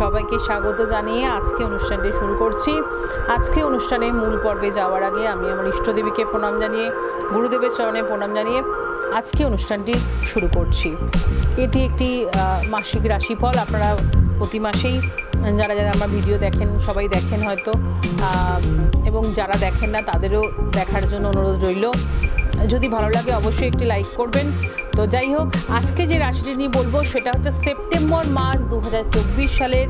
সবাইকে স্বাগত জানিয়ে আজকে অনুষ্ঠানটি শুরু করছি। আজকে অনুষ্ঠানে মূল পর্বে যাওয়ার আগে আমি আমার ইষ্টদেবীকে প্রণাম জানিয়ে, গুরুদেবের চরণে প্রণাম জানিয়ে আজকে অনুষ্ঠানটি শুরু করছি। এটি একটি মাসিক রাশিফল। আপনারা প্রতি মাসেই যারা যারা আমার ভিডিও দেখেন সবাই দেখেন হয়তো, এবং যারা দেখেন না তাদেরও দেখার জন্য অনুরোধ রইল। যদি ভালো লাগে অবশ্যই একটি লাইক করবেন। তো যাই হোক, আজকে যে রাশিটি নিয়ে বলবো সেটা হচ্ছে সেপ্টেম্বর মাস 2024 সালের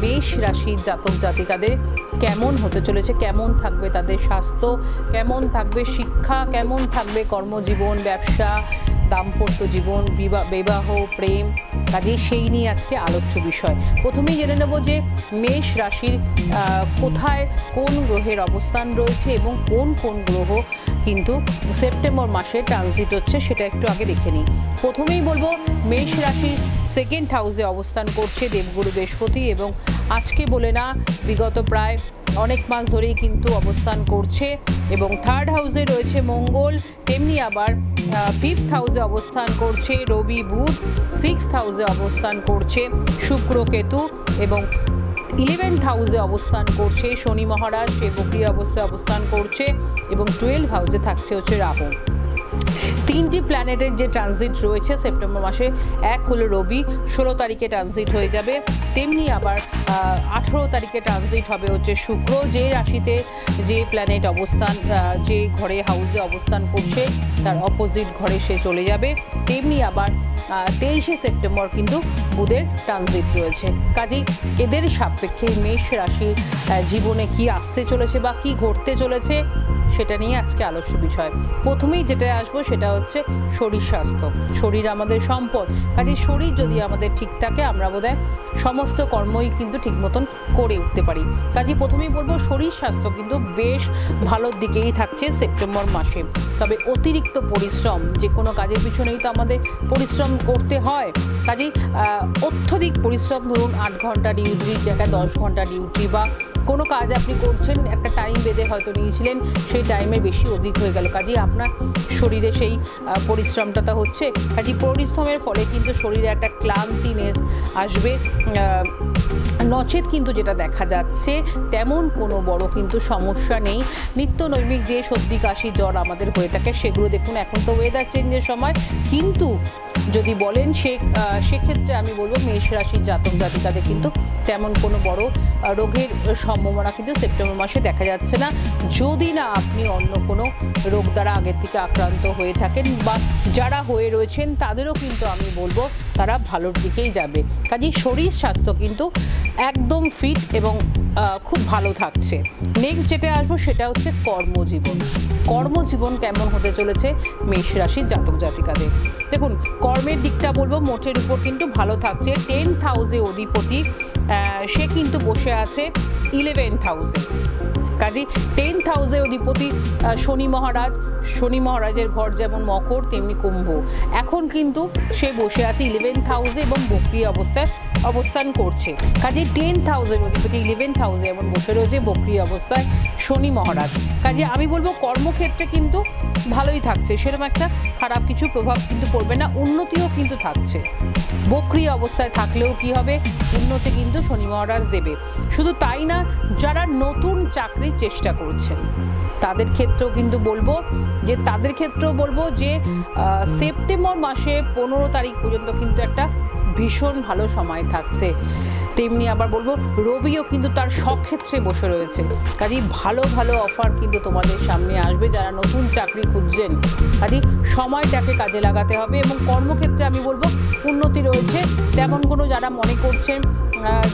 মেষ রাশির জাতক জাতিকাদের কেমন হতে চলেছে, কেমন থাকবে তাদের স্বাস্থ্য, কেমন থাকবে শিক্ষা, কেমন থাকবে কর্মজীবন, ব্যবসা, দাম্পত্য জীবন, বিবাহ, প্রেম, কাজেই সেই নিয়ে আজকে আলোচ্য বিষয়। প্রথমেই জেনে নেব যে মেষ রাশির কোথায় কোন গ্রহের অবস্থান রয়েছে এবং কোন কোন গ্রহ কিন্তু সেপ্টেম্বর মাসে ট্রানজিট হচ্ছে, সেটা একটু আগে দেখে নিই। প্রথমেই বলবো মেষ রাশির সেকেন্ড হাউসে অবস্থান করছে দেবগুরু বৃহস্পতি, এবং আজকে বলে না বিগত প্রায় অনেক মাস ধরেই কিন্তু অবস্থান করছে। এবং থার্ড হাউসে রয়েছে মঙ্গল, তেমনি আবার ফিফথ হাউসে অবস্থান করছে রবি বুধ, সিক্সথ হাউসে অবস্থান করছে শুক্র কেতু, এবং 11th হাউসে অবস্থান করছে শনি মহারাজ, সে বক্রী অবস্থায় অবস্থান করছে, এবং 12 হাউসে থাকছে হচ্ছে রাহু। তিনটি প্ল্যানেটের যে ট্রানজিট রয়েছে সেপ্টেম্বর মাসে, এক হলো রবি, 16 তারিখে ট্রানজিট হয়ে যাবে, তেমনি আবার 18 তারিখে ট্রানজিট হবে হচ্ছে শুক্র, যে রাশিতে যে প্ল্যানেট অবস্থান, যে ঘরে হাউসে অবস্থান করছে তার অপোজিট ঘরে সে চলে যাবে। তেমনি আবার 23শে সেপ্টেম্বর কিন্তু বুধের ট্রানজিট রয়েছে। কাজেই এদের সাপেক্ষে মেষ রাশির জীবনে কি আসতে চলেছে বা কি ঘটতে চলেছে সেটা নিয়ে আজকে আলোচ্য বিষয়। প্রথমেই যেটা আসবো সেটা হচ্ছে শরীর স্বাস্থ্য। শরীর আমাদের সম্পদ, কাজে শরীর যদি আমাদের ঠিক থাকে আমরা বোধহয় সমস্ত কর্মই কিন্তু ঠিক মতন করে উঠতে পারি। কাজে প্রথমেই বলবো শরীর স্বাস্থ্য কিন্তু বেশ ভালোর দিকেই থাকছে সেপ্টেম্বর মাসে। তবে অতিরিক্ত পরিশ্রম, যে কোনো কাজের পিছনেই তো আমাদের পরিশ্রম করতে হয়, কাজেই অত্যধিক পরিশ্রম, ধরুন 8 ঘন্টা ডিউটির জায়গায় 10 ঘন্টা ডিউটি, বা কোনো কাজ আপনি করছেন একটা টাইম বেঁধে হয়তো নিয়েছিলেন, সেই টাইমের বেশি অধিক হয়ে গেল, কাজেই আপনার শরীরে সেই পরিশ্রমটা তো হচ্ছে। কাজেই পরিশ্রমের ফলে কিন্তু শরীরে একটা ক্লান্তিনেস আসবে। নচেত কিন্তু যেটা দেখা যাচ্ছে তেমন কোনো বড় কিন্তু সমস্যা নেই। নিত্য নৈমিক যে সর্দি কাশি জ্বর আমাদের হয়ে থাকে সেগুলো দেখুন, এখন তো ওয়েদার চেঞ্জের সময়, কিন্তু যদি বলেন সেক্ষেত্রে আমি বলবো মেষ রাশির জাতক জাতিকাদের কিন্তু তেমন কোনো বড় রোগের সম্ভাবনা কিন্তু সেপ্টেম্বর মাসে দেখা যাচ্ছে না, যদি না আপনি অন্য কোনো রোগ দ্বারা আগের থেকে আক্রান্ত হয়ে থাকেন, বা যারা হয়ে রয়েছেন তাদেরও কিন্তু আমি বলবো তারা ভালোর দিকেই যাবে। কাজেই শরীর স্বাস্থ্য কিন্তু একদম ফিট এবং খুব ভালো থাকছে। নেক্সট যেটা আসবো সেটা হচ্ছে কর্মজীবন। কর্মজীবন কেমন হতে চলেছে মেষ রাশির জাতক জাতিকাদের। দেখুন, কর্মের দিকটা বলবো মোটের উপর কিন্তু ভালো থাকছে। 10th হাউসে অধিপতি সে কিন্তু বসে আছে 11th হাউসে। কাজে 10th হাউসে অধিপতি শনি মহারাজ, শনি মহারাজের ঘর যেমন মকর তেমনি কুম্ভ, এখন কিন্তু সে বসে আছে 11th হাউসে এবং বক্রী অবস্থায় অবস্থান করছে। কাজে 10th হাউসের অধিপতি 11th হাউসে এমন বসে রয়েছে বক্রী অবস্থায় শনি মহারাজ। কাজে আমি বলবো কর্মক্ষেত্রে কিন্তু ভালোই থাকছে, সেরকম একটা খারাপ কিছু প্রভাব কিন্তু পড়বে না, উন্নতিও কিন্তু থাকছে। বক্রী অবস্থায় থাকলেও কি হবে, উন্নতি কিন্তু শনি মহারাজ দেবে। শুধু তাই না, যারা নতুন চাকরির চেষ্টা করছেন তাদের ক্ষেত্রেও কিন্তু বলবো যে সেপ্টেম্বর মাসে 15 তারিখ পর্যন্ত কিন্তু একটা ভীষণ ভালো সময় থাকছে। তেমনি আবার বলবো রবিও কিন্তু তার সক্ষেত্রে বসে রয়েছে। কাজেই ভালো ভালো অফার কিন্তু তোমাদের সামনে আসবে যারা নতুন চাকরি খুঁজছেন। কাজেই সময়টাকে কাজে লাগাতে হবে, এবং কর্মক্ষেত্রে আমি বলবো উন্নতি রয়েছে। তেমন কোনো যারা মনে করছেন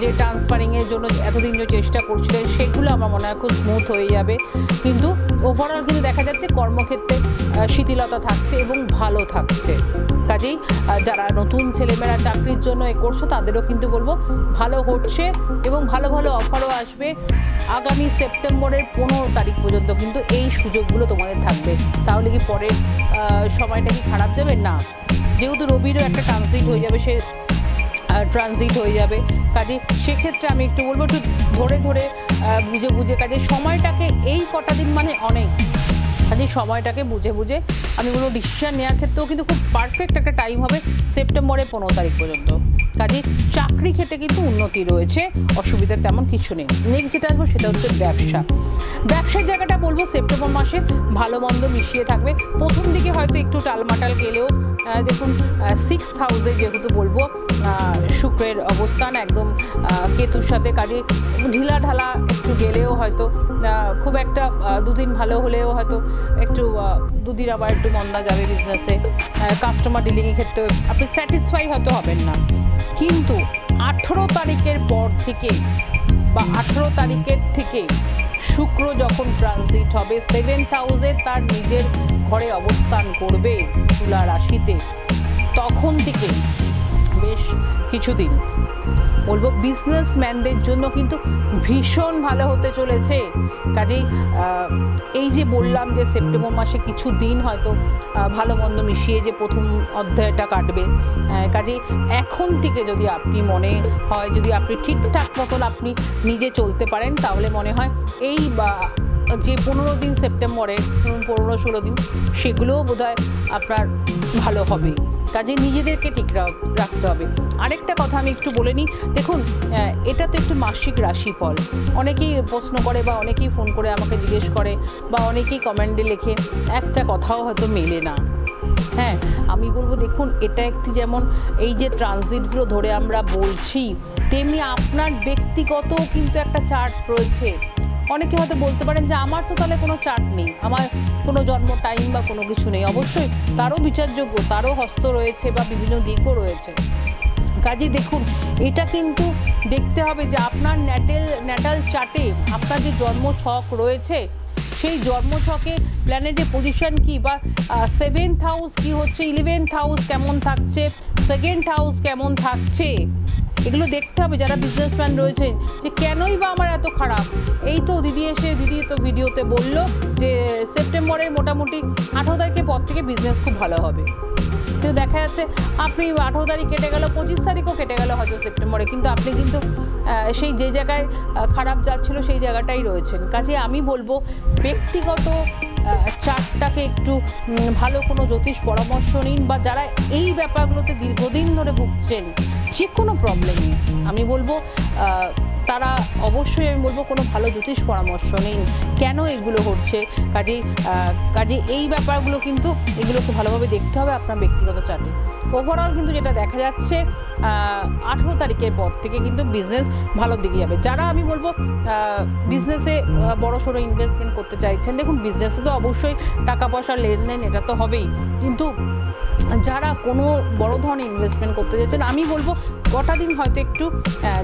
যে ট্রান্সফারিংয়ের জন্য এতদিন যে চেষ্টা করছিলেন সেগুলো আমার মনে হয় খুব স্মুথ হয়ে যাবে, কিন্তু ওভারঅল কিন্তু দেখা যাচ্ছে কর্মক্ষেত্রে শিথিলতা থাকছে এবং ভালো থাকছে। কাজেই যারা নতুন ছেলেমেয়েরা চাকরির জন্য করছো তাদেরও কিন্তু বলবো ভালো হচ্ছে, এবং ভালো ভালো অফারও আসবে। আগামী সেপ্টেম্বরের 15 তারিখ পর্যন্ত কিন্তু এই সুযোগগুলো তোমাদের থাকবে। তাহলে কি পরের সময়টা কি খারাপ যাবে? না, যেহেতু রবিরও একটা ট্রানজিট হয়ে যাবে, সে ট্রানজিট হয়ে যাবে, কাজে সেক্ষেত্রে আমি একটু বলবো একটু ধরে ধরে বুঝে বুঝে কাজে সময়টাকে, এই কটা দিন মানে অনেক কাজে সময়টাকে বুঝে বুঝে আমি বলবো ডিসিশন নেওয়ার ক্ষেত্রেও কিন্তু খুব পারফেক্ট একটা টাইম হবে সেপ্টেম্বরের 15 তারিখ পর্যন্ত। কাজে চাকরি ক্ষেত্রে কিন্তু উন্নতি রয়েছে, অসুবিধা তেমন কিছু নেই। নেক্সট যেটা আসবো সেটা হচ্ছে ব্যবসার জায়গাটা বলবো সেপ্টেম্বর মাসে ভালো মন্দ মিশিয়ে থাকবে। প্রথম দিকে হয়তো একটু টালমাটাল গেলেও দেখুন 6th হাউসে যেহেতু বলবো শুক্রের অবস্থান একদম কেতুর সাথে, কাজে ঢিলা ঢালা একটু গেলেও হয়তো খুব একটা দুদিন ভালো হলেও হয়তো একটু দুদিন আবার একটু মন্দা যাবে বিজনেসে। কাস্টমার ডিলিংয়ের ক্ষেত্রে আপনি স্যাটিসফাই হয়তো হবেন না, কিন্তু 18 তারিখের পর থেকে বা 18 তারিখের থেকে শুক্র যখন ট্রানজিট হবে 7th হাউসে তার নিজের ঘরে অবস্থান করবে তুলা রাশিতে, তখন থেকে বেশ কিছুদিন বলবো বিজনেসম্যানদের জন্য কিন্তু ভীষণ ভালো হতে চলেছে। কাজেই এই যে বললাম যে সেপ্টেম্বর মাসে কিছু দিন হয়তো ভালো মন্দ মিশিয়ে যে প্রথম অধ্যায়টা কাটবে, কাজেই এখন থেকে যদি আপনি মনে হয় যদি আপনি ঠিকঠাক মতন আপনি নিজে চলতে পারেন, তাহলে মনে হয় এই যে 15 দিন সেপ্টেম্বরে 15-16 দিন সেগুলোও বোধহয় আপনার ভালো হবে। কাজে নিজেদেরকে ঠিক রাখতে হবে। আরেকটা কথা আমি একটু বলে নিই, দেখুন এটা তো একটু মাসিক রাশিফল, অনেকেই প্রশ্ন করে বা অনেকেই ফোন করে আমাকে জিজ্ঞেস করে বা অনেকেই কমেন্টে লেখে, একটা কথাও হয়তো মেলে না। হ্যাঁ, আমি বলবো দেখুন এটা একটি যেমন এই যে ট্রানজিটগুলো ধরে আমরা বলছি, তেমনি আপনার ব্যক্তিগত কিন্তু একটা চার্ট রয়েছে। অনেকে হয়তো বলতে পারেন যে আমার তো তাহলে কোনো চার্ট নেই, আমার কোনো জন্ম টাইম বা কোনো কিছু নেই। অবশ্যই তারও বিচারযোগ্য, তারও হস্ত রয়েছে বা বিভিন্ন দিকও রয়েছে। কাজে দেখুন এটা কিন্তু দেখতে হবে যে আপনার ন্যাটাল চার্টে আপনার যে জন্ম ছক রয়েছে সেই জন্মছকে প্ল্যানেটের পজিশন কি, বা 7th হাউস কি হচ্ছে, 11th হাউস কেমন থাকছে, 2nd হাউস কেমন থাকছে, এগুলো দেখতে হবে যারা বিজনেসম্যান রয়েছেন যে কেনই বা আমার এত খারাপ। এই তো দিদি তো ভিডিওতে বললো যে সেপ্টেম্বরের মোটামুটি 18 তারিখের পর থেকে বিজনেস খুব ভালো হবে। তো দেখা যাচ্ছে আপনি 18 তারিখ কেটে গেল, 25 তারিখও কেটে গেল হয়তো সেপ্টেম্বরে, কিন্তু আপনি কিন্তু সেই যে জায়গায় খারাপ যাচ্ছিল সেই জায়গাটাই রয়েছেন। কাজে আমি বলবো ব্যক্তিগত চার্টটাকে একটু ভালো কোনো জ্যোতিষ পরামর্শ নিন, বা যারা এই ব্যাপারগুলোতে দীর্ঘদিন ধরে ভুগছেন যে কোনো প্রবলেমে আমি বলবো তারা অবশ্যই আমি বলবো কোনো ভালো জ্যোতিষ পরামর্শ নিন, কেন এগুলো হচ্ছে। কাজে এই ব্যাপারগুলো কিন্তু এগুলোকে ভালোভাবে দেখতে হবে আপনার ব্যক্তিগত চার্টে। ওভারঅল কিন্তু যেটা দেখা যাচ্ছে 18 তারিখের পর থেকে কিন্তু বিজনেস ভালোর দিকে যাবে। যারা আমি বলবো বিজনেসে বড়সড় ইনভেস্টমেন্ট করতে চাইছেন, দেখুন বিজনেসে তো অবশ্যই টাকা পয়সার লেনদেন এটা তো হবেই, কিন্তু যারা কোনো বড় ধরনের ইনভেস্টমেন্ট করতে চাইছেন আমি বলবো কটা দিন হয়তো একটু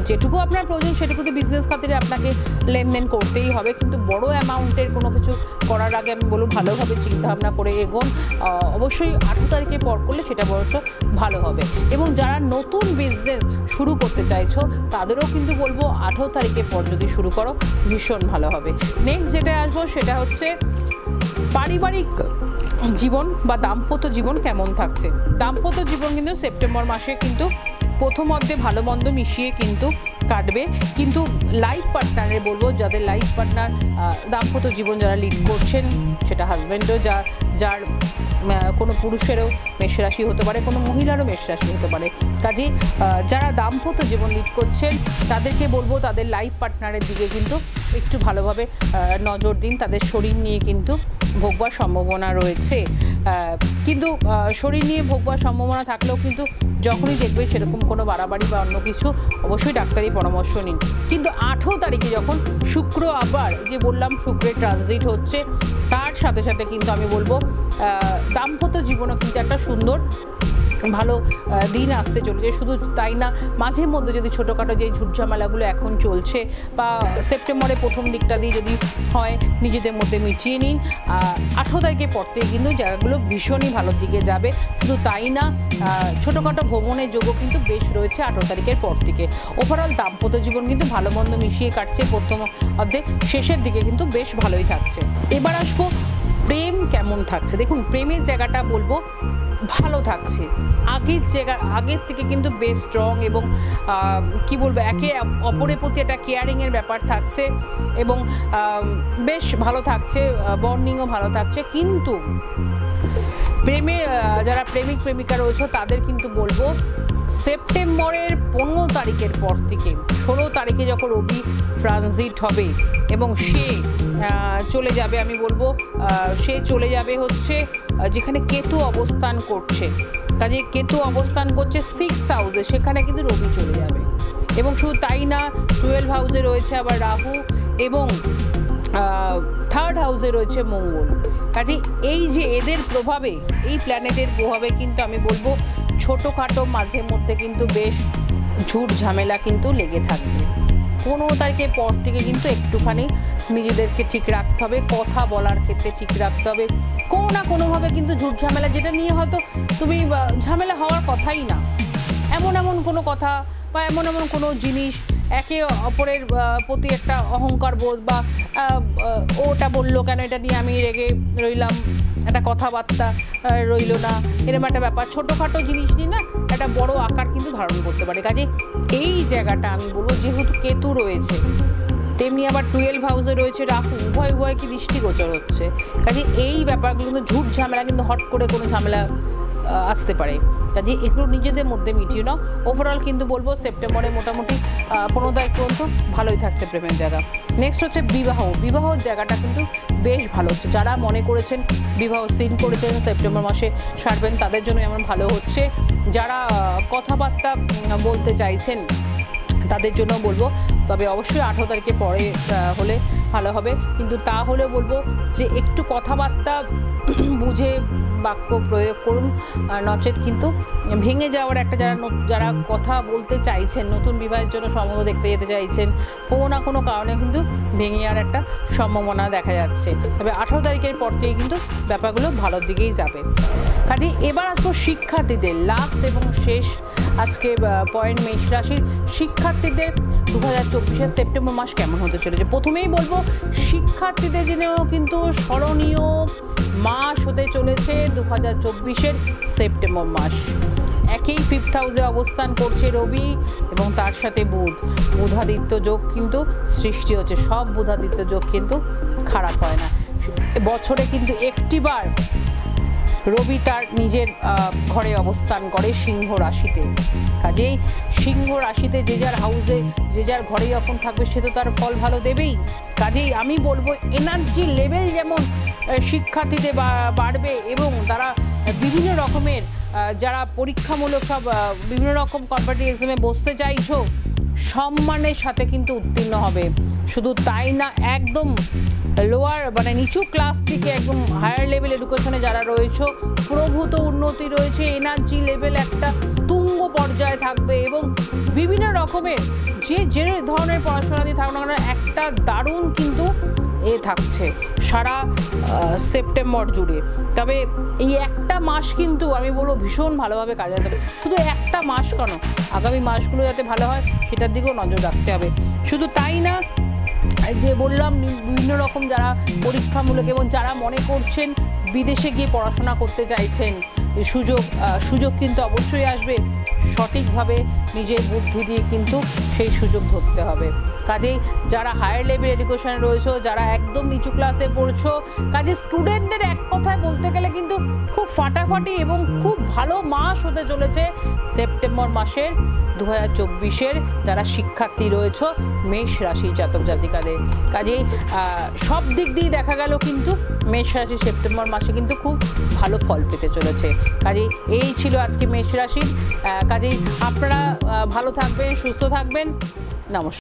যেটুকু আপনার প্রয়োজন সেটুকুতে বিজনেস খাতিরে আপনাকে লেনদেন করতেই হবে, কিন্তু বড় অ্যামাউন্টের কোনো কিছু করার আগে আমি বলবো ভালোভাবে চিন্তাভাবনা করে এগোন। অবশ্যই 18 তারিখের পর করলে সেটা বরঞ্চ ভালো হবে। এবং যারা নতুন বিজনেস শুরু করতে চাইছো তাদেরও কিন্তু বলবো 18 তারিখের পর যদি শুরু করো ভীষণ ভালো হবে। নেক্সট যেটা আসবো সেটা হচ্ছে পারিবারিক জীবন বা দাম্পত্য জীবন কেমন থাকছে। দাম্পত্য জীবন কিন্তু সেপ্টেম্বর মাসে কিন্তু প্রথম অর্ধে ভালো মন্দ মিশিয়ে কিন্তু কাটবে, কিন্তু লাইফ পার্টনারের বলবো যাদের লাইফ পার্টনার দাম্পত্য জীবন যারা লিড করছেন, সেটা হাজব্যান্ডও যার কোনো পুরুষেরও মেষ রাশি হতে পারে, কোনো মহিলারও মেষ রাশি হতে পারে। কাজে যারা দাম্পত্য জীবন লিড করছেন তাদেরকে বলবো তাদের লাইফ পার্টনারের দিকে কিন্তু একটু ভালোভাবে নজর দিন। তাদের শরীর নিয়ে কিন্তু ভোগবার সম্ভাবনা রয়েছে, কিন্তু শরীর নিয়ে ভোগবার সম্ভাবনা থাকলেও কিন্তু যখনই দেখবেন সেরকম কোনো বাড়াবাড়ি বা অন্য কিছু অবশ্যই ডাক্তারি পরামর্শ নিন। কিন্তু 18 তারিখে যখন শুক্র আবার যে বললাম শুক্রের ট্রানজিট হচ্ছে, তার সাথে সাথে কিন্তু আমি বলবো দাম্পত্য জীবনও কিন্তু একটা সুন্দর ভালো দিন আসতে চলেছে। শুধু তাই না, মাঝে মধ্যে যদি ছোটোখাটো যে ঝুটঝামেলাগুলো এখন চলছে বা সেপ্টেম্বরের প্রথম দিকটা দিয়ে যদি হয় নিজেদের মধ্যে মিটিয়ে নিন। 18 তারিখের পর থেকে কিন্তু জায়গাগুলো ভীষণই ভালোর দিকে যাবে। শুধু তাই না, ছোটোখাটো ভ্রমণের যোগও কিন্তু বেশ রয়েছে 18 তারিখের পর থেকে। ওভারঅল দাম্পত্য জীবন কিন্তু ভালো মন্দ মিশিয়ে কাটছে, প্রথম অর্ধে শেষের দিকে কিন্তু বেশ ভালোই থাকছে। এবার আসবো প্রেম কেমন থাকছে। দেখুন প্রেমের জায়গাটা বলবো ভালো থাকছে, আগের থেকে কিন্তু বেশ স্ট্রং এবং কি বলবো একে অপরের প্রতি একটা কেয়ারিংয়ের ব্যাপার থাকছে এবং বেশ ভালো থাকছে, বন্ডিংও ভালো থাকছে। কিন্তু প্রেমে যারা প্রেমিক প্রেমিকা রয়েছে তাদের কিন্তু বলবো সেপ্টেম্বরের 15 তারিখের পর থেকে 16 তারিখে যখন রবি ট্রানজিট হবে এবং সে চলে যাবে, আমি বলবো সে চলে যাবে হচ্ছে যেখানে কেতু অবস্থান করছে। কাজে কেতু অবস্থান করছে 6th হাউসে, সেখানে কিন্তু রবি চলে যাবে। এবং শুধু তাই না, 12 হাউসে রয়েছে আবার রাহু এবং 3rd হাউসে রয়েছে মঙ্গল। কাজে এই যে এদের প্রভাবে, এই প্ল্যানেটের প্রভাবে কিন্তু আমি বলবো ছোটোখাটো মাঝে মধ্যে কিন্তু বেশ ঝুট ঝামেলা কিন্তু লেগে থাকবে। 15 তারিখের পর থেকে কিন্তু একটুখানি নিজেদেরকে ঠিক রাখতে হবে, কথা বলার ক্ষেত্রে ঠিক রাখতে হবে। কোনো না কোনোভাবে কিন্তু ঝুট ঝামেলা, যেটা নিয়ে হয়তো তুমি ঝামেলা হওয়ার কথাই না, এমন কোনো কথা বা এমন কোনো জিনিস, একে অপরের প্রতি একটা অহংকার বোধ বা ওটা বললো কেন, এটা নিয়ে আমি রেগে রইলাম, একটা কথাবার্তা রইল না, এরকম একটা ব্যাপার ছোটোখাটো জিনিস নিয়ে না একটা বড় আকার কিন্তু ধারণ করতে পারে। কাজে এই জায়গাটা আমি বলবো যেহেতু কেতু রয়েছে, তেমনি আবার 12 হাউসে রয়েছে রাহু, উভয় কি দৃষ্টিগোচর হচ্ছে। কাজে এই ব্যাপারগুলো কিন্তু ঝুট ঝামেলা কিন্তু হট করে কোনো ঝামেলা আসতে পারে। কাজে এগুলো নিজেদের মধ্যে মিটিয়ে নাও। ওভারঅল কিন্তু বলবো সেপ্টেম্বরে মোটামুটি 15 তারিখ পর্যন্ত ভালোই থাকছে প্রেমের জায়গা। নেক্সট হচ্ছে বিবাহর জায়গাটা কিন্তু বেশ ভালো হচ্ছে। যারা মনে করেছেন বিবাহ সিন করেছেন সেপ্টেম্বর মাসে সারবেন, তাদের জন্য এমন ভালো হচ্ছে। যারা কথাবার্তা বলতে চাইছেন তাদের জন্য বলবো, তবে অবশ্যই 18 তারিখের পরে হলে ভালো হবে। কিন্তু তাহলে বলবো যে একটু কথাবার্তা বুঝে বাক্য প্রয়োগ করুন, নচেত কিন্তু ভেঙে যাওয়ার একটা যারা কথা বলতে চাইছেন, নতুন বিবাহের জন্য সম্বন্ধ দেখতে যেতে চাইছেন, কোনো না কোনো কারণে কিন্তু ভেঙে যাওয়ার একটা সম্ভাবনা দেখা যাচ্ছে। তবে 18 তারিখের পর থেকে কিন্তু ব্যাপারগুলো ভালোর দিকেই যাবে। কাজে এবার আসবো শিক্ষার্থীদের লাস্ট এবং শেষ আজকে পয়েন্ট। মেষ রাশির শিক্ষার্থীদের 2024 সেপ্টেম্বর মাস কেমন হতে চলেছে। প্রথমেই বলবো শিক্ষার্থীদের জন্য কিন্তু স্মরণীয় মাস হতে চলেছে 2024 সেপ্টেম্বর মাস। একই 5th হাউসে অবস্থান করছে রবি এবং তার সাথে বুধাদিত্য যোগ কিন্তু সৃষ্টি হচ্ছে। সব বুধাদিত্য যোগ কিন্তু খারাপ হয় না, বছরে কিন্তু একটিবার রবি তার নিজের ঘরে অবস্থান করে সিংহ রাশিতে। কাজেই সিংহ রাশিতে যে যার হাউসে যে যার ঘরে যখন থাকবে সে তো তার ফল ভালো দেবেই। কাজেই আমি বলবো এনার্জি লেভেল যেমন শিক্ষার্থীদের বাড়বে এবং তারা বিভিন্ন রকমের যারা পরীক্ষামূলক সব বিভিন্ন রকম কম্পিটিটিভ এক্সামে বসতে চাইছো সম্মানের সাথে কিন্তু উত্তীর্ণ হবে। শুধু তাই না, একদম লোয়ার মানে নিচু ক্লাস থেকে একদম হায়ার লেভেল এডুকেশনে যারা রয়েছে প্রভূত উন্নতি রয়েছে, এনার্জি লেভেল একটা তুঙ্গ পর্যায়ে থাকবে এবং বিভিন্ন রকমের যে ধরনের পড়াশোনা দিয়ে থাকুক না কেন একটা দারুণ কিন্তু থাকছে সারা সেপ্টেম্বর জুড়ে। তবে এই একটা মাস কিন্তু আমি বলবো ভীষণ ভালোভাবে কাজে লাগাতে হবে। শুধু একটা মাস কেন, আগামী মাসগুলো যাতে ভালো হয় সেটার দিকেও নজর রাখতে হবে। শুধু তাই না, যে বললাম বিভিন্ন রকম যারা পরীক্ষামূলক এবং যারা মনে করছেন বিদেশে গিয়ে পড়াশোনা করতে চাইছেন, সুযোগ কিন্তু অবশ্যই আসবে। সঠিকভাবে নিজের বুদ্ধি দিয়ে কিন্তু সেই সুযোগ ধরতে হবে। কাজেই যারা হায়ার লেভেল এডুকেশনে রয়েছে, যারা একদম নিচু ক্লাসে পড়ছো, কাজে স্টুডেন্টদের এক কথায় বলতে গেলে কিন্তু খুব ফাটাফাটি এবং খুব ভালো মাস হতে চলেছে সেপ্টেম্বর মাসের 2024 যারা শিক্ষার্থী রয়েছে মেষ রাশি জাতক জাতিকাদের। কাজেই সব দিক দিয়ে দেখা গেল কিন্তু মেষ রাশি সেপ্টেম্বর মাসে কিন্তু খুব ভালো ফল পেতে চলেছে। কাজেই এই ছিল আজকে মেষ রাশির। কাজেই আপনারা ভালো থাকবেন, সুস্থ থাকবেন। নমস্কার।